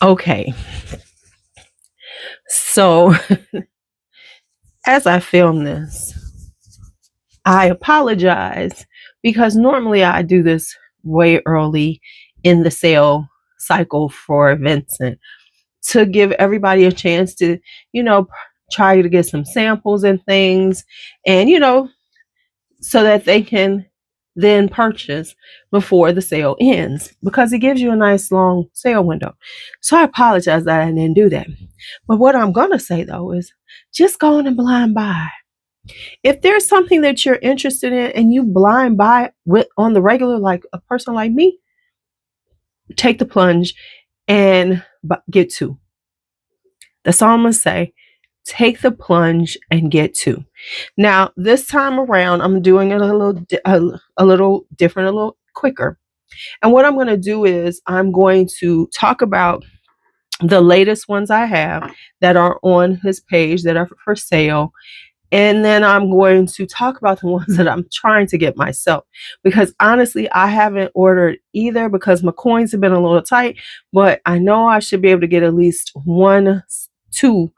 Okay, so as I film this, I apologize because normally I do this way early in the sale cycle for Vincent to give everybody a chance to, try to get some samples and things, and, so that they can then purchase before the sale ends, because it gives you a nice long sale window. So I apologize that I didn't do that. But what I'm going to say though is just go on and blind buy. If there's something that you're interested in and you blind buy with on the regular, like a person like me, take the plunge and get two. That's all I'm going to say. Take the plunge and get two. Now, this time around, I'm doing it a little different, a little quicker. And what I'm going to do is I'm going to talk about the latest ones I have that are on his page that are for sale. And then I'm going to talk about the ones that I'm trying to get myself, because honestly, I haven't ordered either because my coins have been a little tight, but I know I should be able to get at least 1, 2,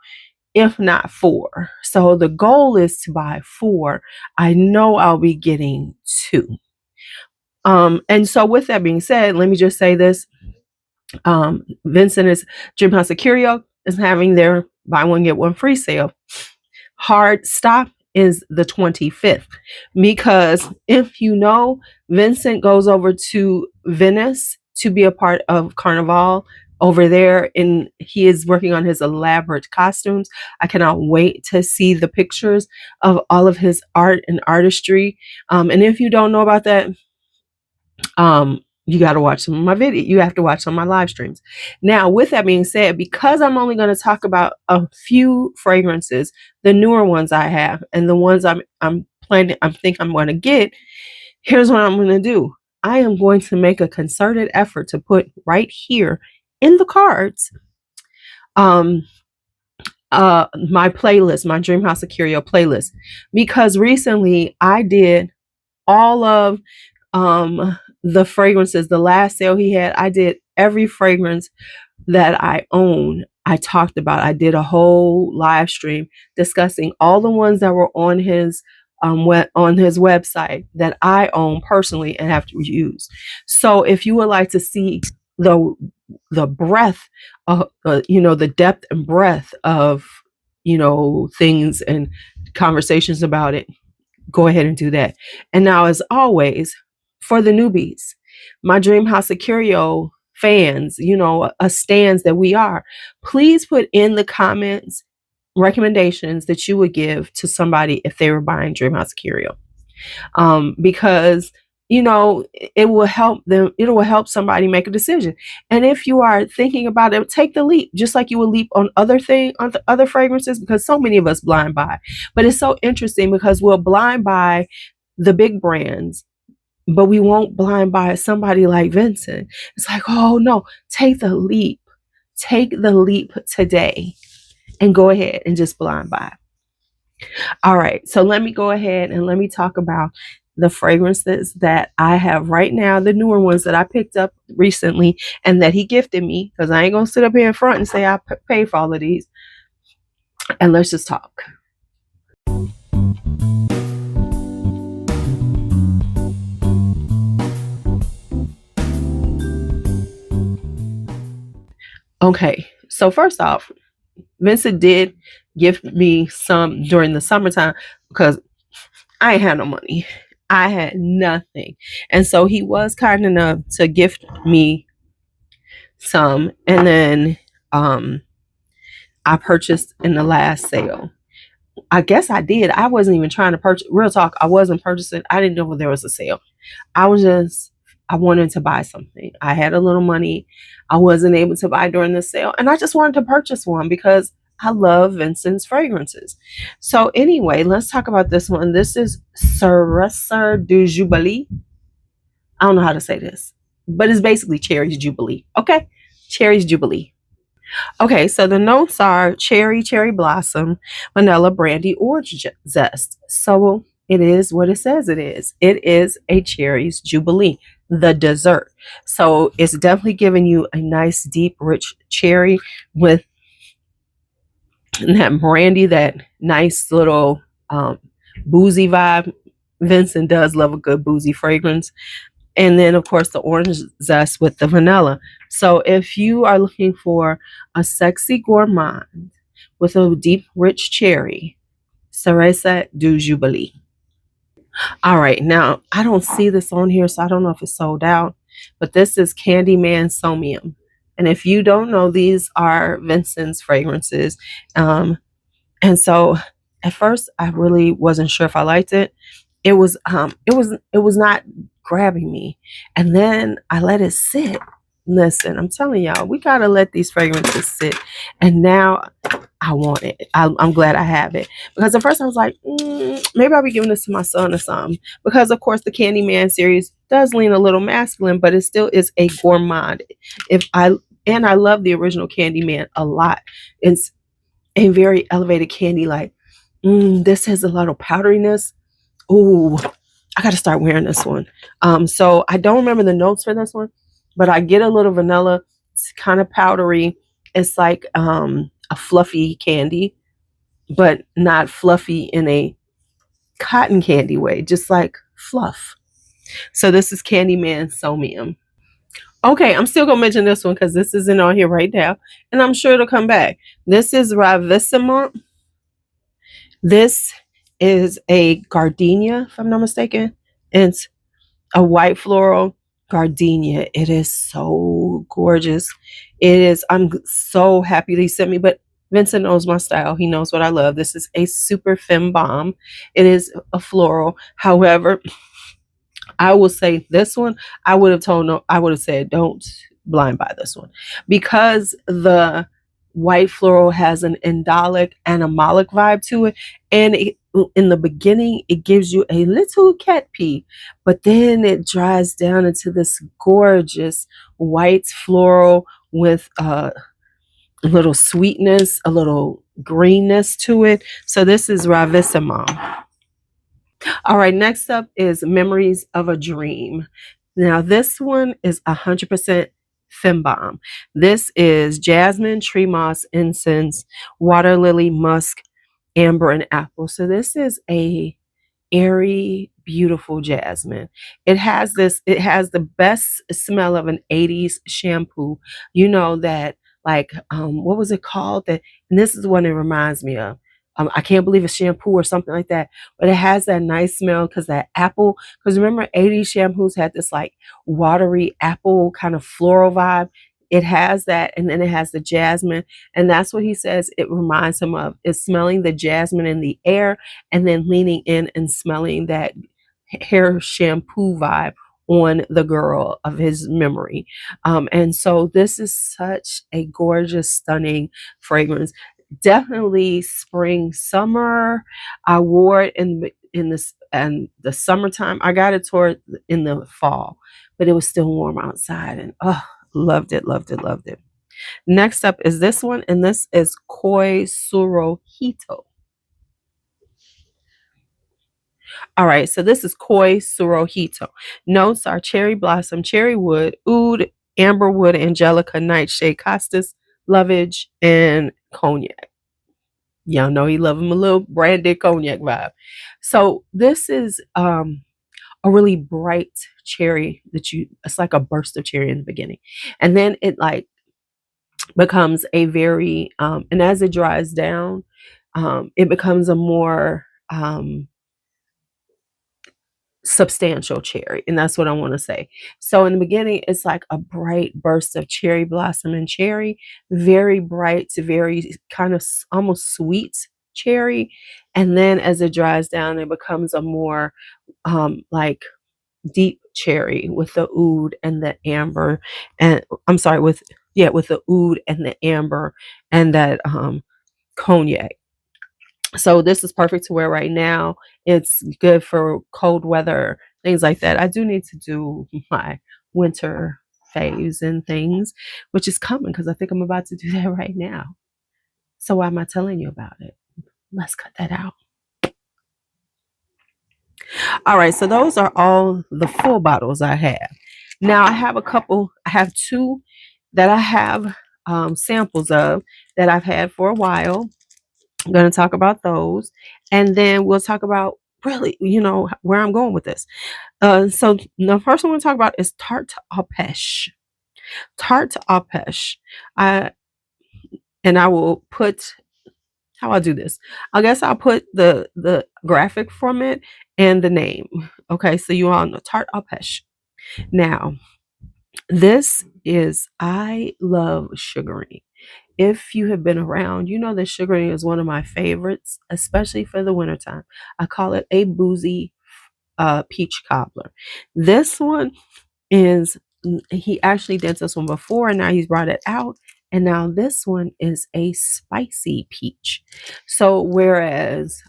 if not 4. So the goal is to buy 4. I know I'll be getting 2. And so with that being said, let me just say this. Vincent is Dreamhouse-Ikiryo is having their buy one get one free sale. Hard stop is the 25th, because if you know, Vincent goes over to Venice to be a part of Carnival over there, and he is working on his elaborate costumes. I cannot wait to see the pictures of all of his art and artistry. And if you don't know about that, you got to watch some of my video. You have to watch some of my live streams. Now, with that being said, because I'm only going to talk about a few fragrances, the newer ones I have, and the ones I'm planning, I think I'm going to get, here's what I'm going to do. I am going to make a concerted effort to put right here in the cards, my playlist, my Dreamhouse-Ikiryo playlist, because recently I did all of, the fragrances. The last sale he had, I did every fragrance that I own. I talked about. I did a whole live stream discussing all the ones that were on his website that I own personally and have to use. So if you would like to see the breadth of the depth and breadth of things and conversations about it, go ahead and do that. And now, as always, for the newbies, my Dreamhouse-Ikiryo fans, stands that we are, please put in the comments recommendations that you would give to somebody if they were buying Dreamhouse-Ikiryo, because it will help them. It will help somebody make a decision. And if you are thinking about it, take the leap, just like you would leap on on the other fragrances, because so many of us blind buy. But it's so interesting because we'll blind buy the big brands, but we won't blind buy somebody like Vincent. It's like, oh no, take the leap. Take the leap today and go ahead and just blind buy. All right, so let me go ahead and let me talk about the fragrances that I have right now, the newer ones that I picked up recently and that he gifted me, because I ain't gonna sit up here in front and say I paid for all of these. And let's just talk. Okay, so first off, Vincent did give me some during the summertime because I ain't had no money. I had nothing. And so he was kind enough to gift me some. And then I purchased in the last sale. I guess I did. I wasn't even trying to purchase. Real talk, I wasn't purchasing. I didn't know there was a sale. I wanted to buy something. I had a little money. I wasn't able to buy during the sale. And I just wanted to purchase one because I love Vincent's fragrances. So anyway, let's talk about this one. This is Cerise du Jubilee. I don't know how to say this, but it's basically Cherry's Jubilee. Okay, Cherry's Jubilee. Okay, so the notes are cherry, cherry blossom, vanilla, brandy, orange zest. So it is what it says it is. It is a Cherry's Jubilee. the dessert. So it's definitely giving you a nice, deep, rich cherry with that brandy, that nice little boozy vibe. Vincent does love a good boozy fragrance. And then, of course, the orange zest with the vanilla. So if you are looking for a sexy gourmand with a deep, rich cherry, Cereza du Jubilee. All right, now I don't see this on here, so I don't know if it's sold out, but this is Candyman Somium. And if you don't know, these are Vincent's fragrances. And so at first I really wasn't sure if I liked it. It was not grabbing me. And then I let it sit. Listen, I'm telling y'all, we gotta let these fragrances sit. And now I want it. I'm glad I have it. Because at first I was like, maybe I'll be giving this to my son or something. Because of course the Candyman series does lean a little masculine, but it still is a gourmand. I love the original Candyman a lot. It's a very elevated candy, like this has a lot of powderiness. Ooh, I gotta start wearing this one. So I don't remember the notes for this one, but I get a little vanilla. It's kind of powdery. It's like a fluffy candy, but not fluffy in a cotton candy way, just like fluff. So this is Candyman Somium. Okay, I'm still gonna mention this one because this isn't on here right now, and I'm sure it'll come back. This is Ravissima. This is a gardenia, if I'm not mistaken. It's a white floral gardenia. It is so gorgeous. It is. I'm so happy they sent me, but Vincent knows my style. He knows what I love. This is a super femme bomb. It is a floral. However, I will say this one, I would have said don't blind buy this one, because the white floral has an indolic and a malic vibe to it. And in the beginning, it gives you a little cat pee, but then it dries down into this gorgeous white floral with a little sweetness, a little greenness to it. So this is Ravissima. All right, next up is Memories of a Dream. Now, this one is 100% femme bomb. This is jasmine, tree moss, incense, water lily, musk, amber, and apple. So this is a airy, beautiful jasmine. It has the best smell of an 80s shampoo. You know that, like, what was it called? That, and this is what it reminds me of. I can't believe it's shampoo or something like that, but it has that nice smell because that apple. Because remember, 80s shampoos had this like watery apple kind of floral vibe. It has that, and then it has the jasmine, and that's what he says it reminds him of. Is smelling the jasmine in the air, and then leaning in and smelling that hair shampoo vibe on the girl of his memory. And so this is such a gorgeous, stunning fragrance. Definitely spring, summer. I wore it in this and the summertime. I got it toward in the fall, but it was still warm outside, and loved it, loved it, loved it. Next up is this one, and this is Koi Surohito. All right, so this is Koi Surohito. Notes are cherry blossom, cherry wood, oud, amberwood, angelica, nightshade, costas, lovage, and cognac. Y'all know he love him a little branded cognac vibe. So this is a really bright cherry it's like a burst of cherry in the beginning. And then it like becomes a very and as it dries down, it becomes a more substantial cherry, and that's what I want to say. So in the beginning, it's like a bright burst of cherry blossom and cherry, very bright, very kind of almost sweet cherry, and then as it dries down, it becomes a more like deep cherry with the oud and the amber, and I'm sorry, with the oud and the amber and that cognac. So this is perfect to wear right now. It's good for cold weather, things like that. I do need to do my winter phase and things, which is coming because I think I'm about to do that right now. So why am I telling you about it? Let's cut that out. All right, so those are all the full bottles I have. Now I have I have two that I have samples of that I've had for a while. I'm going to talk about those, and then we'll talk about really, where I'm going with this. So the first one we'll talk about is Tarte au Pêche. Tarte au Pêche. I will put how I'll do this. I guess I'll put the graphic from it and the name. Okay, so you all know Tarte au Pêche. Now, this is I love sugaring. If you have been around, you know that sugaring is one of my favorites, especially for the wintertime. I call it a boozy peach cobbler. This one is he actually did this one before and now he's brought it out, and now this one is a spicy peach. So whereas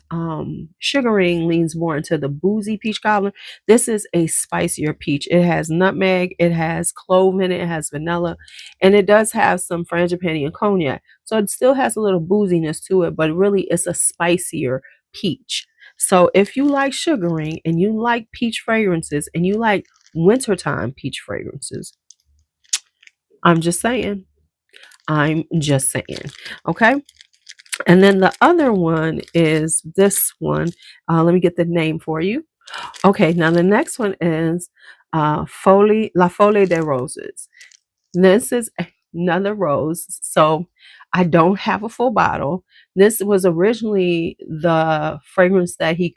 sugaring leans more into the boozy peach cobbler, this is a spicier peach. It has nutmeg, it has clove in it, it has vanilla, and it does have some frangipani and cognac, so it still has a little booziness to it, but really it's a spicier peach. So if you like sugaring and you like peach fragrances and you like wintertime peach fragrances, I'm just saying. Okay. And then the other one is this one. Let me get the name for you. Okay. Now the next one is La Folie des Roses. This is another rose. So I don't have a full bottle. This was originally the fragrance that he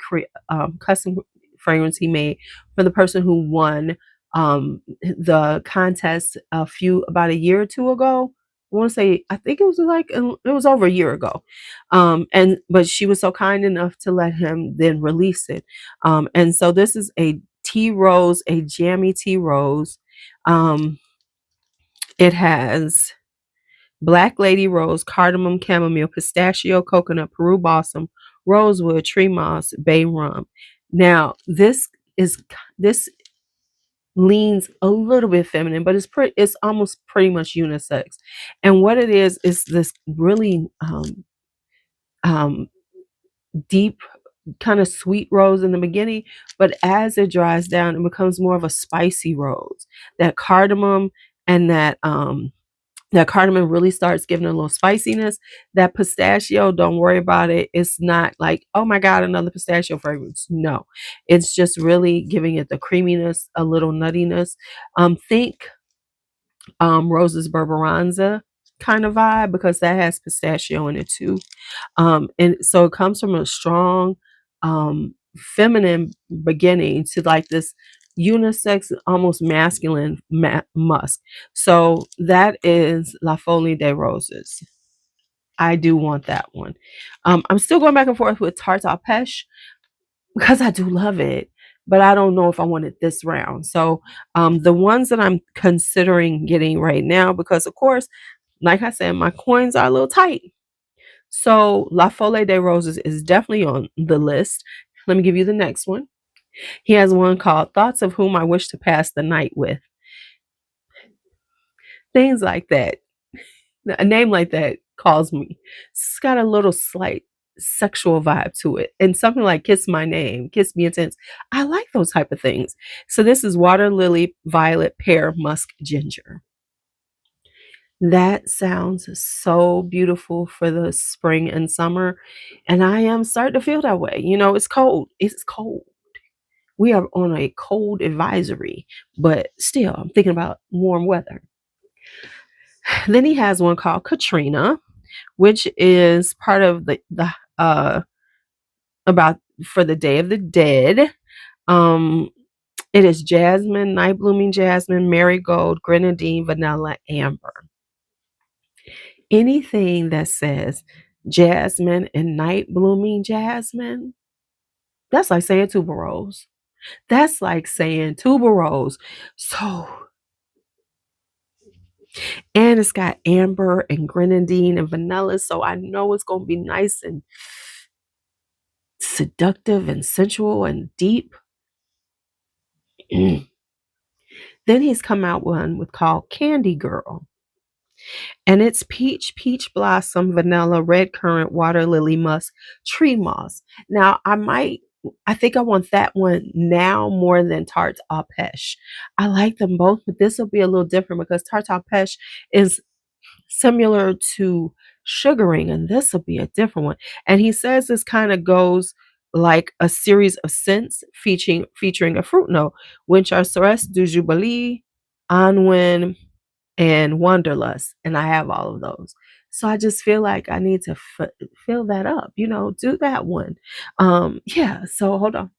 custom fragrance he made for the person who won the contest about a year or two ago. I want to say, I think it was over a year ago. But she was so kind enough to let him then release it. And so this is a tea rose, a jammy tea rose. It has black lady rose, cardamom, chamomile, pistachio, coconut, Peru balsam, rosewood, tree moss, bay rum. Now this leans a little bit feminine, but it's almost pretty much unisex. And what it is this really deep kind of sweet rose in the beginning, but as it dries down, it becomes more of a spicy rose. That cardamom and that cardamom really starts giving it a little spiciness. That pistachio, don't worry about it. It's not like, oh my God, another pistachio fragrance. No, it's just really giving it the creaminess, a little nuttiness. Think Rose's Berberanza kind of vibe, because that has pistachio in it too. And so it comes from a strong feminine beginning to like this unisex, almost masculine musk. So that is La Folie des Roses. I do want that one. I'm still going back and forth with Tarte au Pêche because I do love it, but I don't know if I want it this round. So the ones that I'm considering getting right now, because of course, like I said, my coins are a little tight. So La Folie des Roses is definitely on the list. Let me give you the next one. He has one called Thoughts of Whom I Wish to Pass the Night With. Things like that. A name like that calls me. It's got a little slight sexual vibe to it. And something like Kiss My Name, Kiss Me Intense. I like those type of things. So this is Water Lily, Violet, Pear, Musk, Ginger. That sounds so beautiful for the spring and summer. And I am starting to feel that way. It's cold. It's cold. We are on a cold advisory, but still, I'm thinking about warm weather. Then he has one called Katrina, which is part of the about for the Day of the Dead. It is jasmine, night blooming jasmine, marigold, grenadine, vanilla, amber. Anything that says jasmine and night blooming jasmine, that's like saying tuberose. That's like saying tuberose. So, and it's got amber and grenadine and vanilla, so I know it's going to be nice and seductive and sensual and deep. Then he's come out with called Candy Girl. And it's peach, peach blossom, vanilla, red currant, water lily, musk, tree moss. Now, I might I think I want that one now more than Tarte au Pêche. I like them both, but this will be a little different because Tarte au Pêche is similar to sugaring, and this will be a different one. And he says this kind of goes like a series of scents featuring a fruit note, which are Cerise du Jubilee, Anwen, and Wanderlust, and I have all of those. So I just feel like I need to fill that up, do that one. Yeah, so hold on.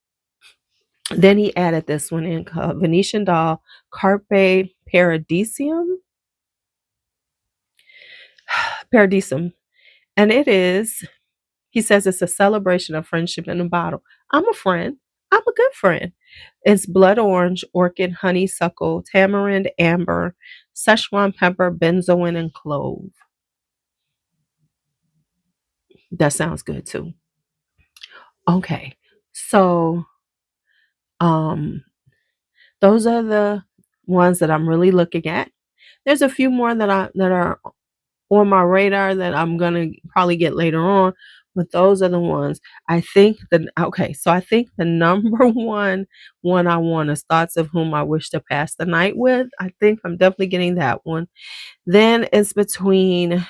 Then he added this one in, Venetian Doll Carpe Paradisium. Paradisum. And it is, he says it's a celebration of friendship in a bottle. I'm a friend. I'm a good friend. It's blood orange, orchid, honeysuckle, tamarind, amber, Szechuan pepper, benzoin, and clove. That sounds good too. Okay. So um those are the ones that I'm really looking at. There's a few more that are on my radar that I'm gonna probably get later on, but those are the ones. So I think the number one I want is Thoughts of Whom I Wish to Pass the Night With. I think I'm definitely getting that one. Then it's between,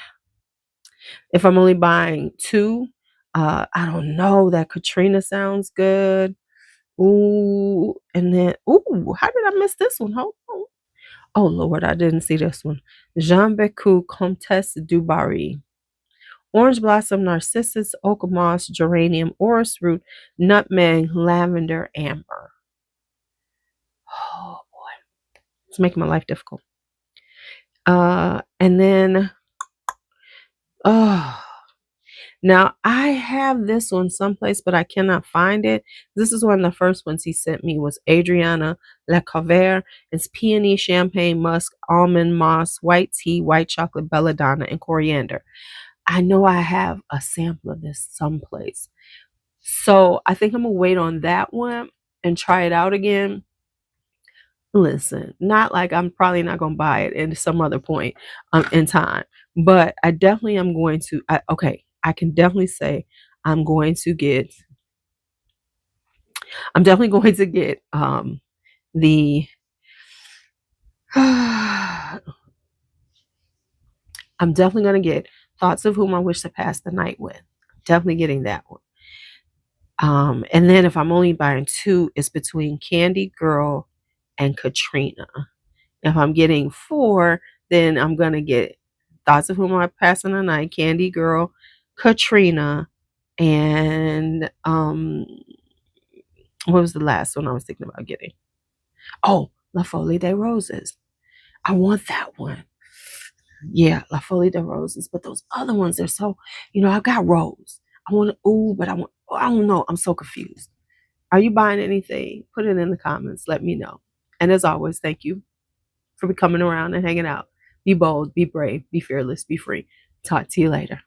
if I'm only buying two, I don't know, that Katrina sounds good. Ooh, and then how did I miss this one? Hold on. Oh Lord, I didn't see this one. Jean Becou Comtesse du Barry. Orange blossom, narcissus, oak moss, geranium, orris root, nutmeg, lavender, amber. Oh boy, it's making my life difficult. And then, oh, now I have this one someplace, but I cannot find it. This is one of the first ones he sent me, was Adriana Lecouvert. It's peony, champagne, musk, almond, moss, white tea, white chocolate, belladonna, and coriander. I know I have a sample of this someplace. So I think I'm gonna wait on that one and try it out again. Listen, not like I'm probably not gonna buy it at some other point in time, but I definitely am going to. I can definitely say I'm going to get. I'm definitely going to get the. I'm definitely gonna get Thoughts of Whom I Wish to Pass the Night With. Definitely getting that one. And then if I'm only buying two, it's between Candy Girl and Katrina. If I'm getting four, then I'm gonna get Thoughts of Whom I Pass in the Night, Candy Girl, Katrina, and what was the last one I was thinking about getting? Oh, La Folie des Roses. I want that one. Yeah, La Folie des Roses. But those other ones, they're so, I've got Rose. But I don't know. I'm so confused. Are you buying anything? Put it in the comments. Let me know. And as always, thank you for coming around and hanging out. Be bold, be brave, be fearless, be free. Talk to you later.